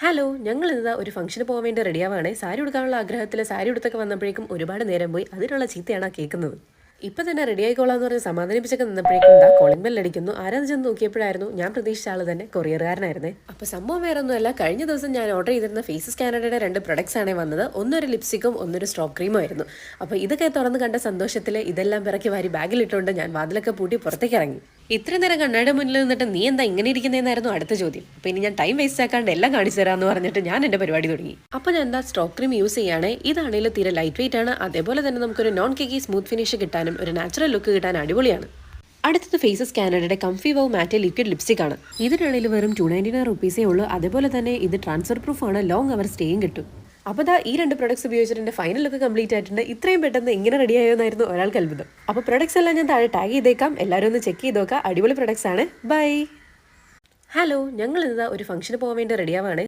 Hello, ഞങ്ങൾ ഇതാ ഒരു ഫംഗ്ഷന് പോകാൻ വേണ്ടി റെഡിയാവാണേ. സാരി ഉടുക്കാനുള്ള ആഗ്രഹത്തിൽ സാരി ഉടുത്തൊക്കെ വന്നപ്പോഴേക്കും ഒരുപാട് നേരം പോയി. അതിനുള്ള ചീത്തയാണ് കേൾക്കുന്നത്. ഇപ്പം തന്നെ റെഡി ആയിക്കോളാം എന്ന് പറഞ്ഞ് സമാധാനിപ്പിച്ചൊക്കെ നിന്നപ്പോഴേക്കും എന്താ കോളിംഗ് ബെൽ അടിക്കുന്നു. ആരാന്ന് ചെന്ന് നോക്കിയപ്പോഴായിരുന്നു ഞാൻ പ്രതീക്ഷിച്ച ആൾ തന്നെ കൊറിയറുകാരനായിരുന്നേ. അപ്പോൾ സംഭവം വേറെ ഒന്നുമല്ല, കഴിഞ്ഞ ദിവസം ഞാൻ ഓർഡർ ചെയ്തിരുന്ന ഫേസസ് കാനഡയുടെ 2 പ്രൊഡക്ട്സ് ആണ് വന്നത്. ഒന്നൊരു ലിപ്സ്റ്റിക്കും ഒന്നൊരു സ്ട്രോക്ക് ക്രീമും ആയിരുന്നു. അപ്പോൾ ഇതൊക്കെ തുറന്ന് കണ്ട സന്തോഷത്തിൽ ഇതെല്ലാം പിറക്കി വാരി ബാഗിലിട്ടുകൊണ്ട് ഞാൻ വാതിലൊക്കെ പൂട്ടി പുറത്തേക്ക് ഇറങ്ങി. ഇത്രയും നേരം കണ്ണാടി മുന്നിൽ നിന്നിട്ട് നീ എന്താ ഇങ്ങനെ ഇരിക്കുന്നതെന്നായിരുന്നു അടുത്ത ചോദ്യം. അപ്പോൾ ഇനി ഞാൻ ടൈം വേസ്റ്റ് ആക്കാണ്ട് എല്ലാം കാണിച്ചു തരാമെന്ന് പറഞ്ഞിട്ട് ഞാൻ എൻ്റെ പരിപാടി തുടങ്ങി. അപ്പോൾ ഞാൻ എന്താ സ്ട്രോക്ക് ക്രീം യൂസ് ചെയ്യുകയാണ്. ഇതാണെങ്കിൽ തീരെ ലൈറ്റ് വെയിറ്റ് ആണ്. അതേപോലെ തന്നെ നമുക്കൊരു നോൺ കേക്കി സ്മൂത്ത് ഫിനിഷ് കിട്ടാനും ഒരു നാച്ചുറൽ ലുക്ക് കിട്ടാൻ അടിപൊളിയാണ്. അടുത്തത് ഫേസസ് കാനഡയുടെ കംഫി വൗ മാറ്റ് ലിക്വിഡ് ലിപ്സ്റ്റിക് ആണ്. ഇതിനാണെങ്കിൽ വെറും 299 റുപ്പീസേ ഉള്ളൂ. അതേപോലെ തന്നെ ഇത് ട്രാൻസ്ഫർ പ്രൂഫ് ആണ്, ലോങ് അവർ സ്റ്റേയും കിട്ടും. അപ്പോൾ ഈ 2 പ്രൊഡക്ട്സ് ഉപയോഗിച്ചിട്ട് എൻ്റെ ഫൈനൽ ലുക്ക് കംപ്ലീറ്റ് ആയിട്ടുണ്ട്. ഇത്രയും പെട്ടെന്ന് ഇങ്ങനെ റെഡി ആയോ എന്നായിരുന്നു ഒരാൾക്ക് അത്ഭുതം. അപ്പോൾ പ്രൊഡക്ട്സ് എല്ലാം ഞാൻ താഴെ ടാഗ് ചെയ്തേക്കാം, എല്ലാവരും ഒന്ന് ചെക്ക് ചെയ്ത് നോക്കാം. അടിപൊളി പ്രൊഡക്ട്സ് ആണ്. ബൈ. ഹലോ, ഞങ്ങൾ ഇതാ ഒരു ഫംഗ്ഷന് പോകാൻ വേണ്ടി റെഡിയാവാണ്.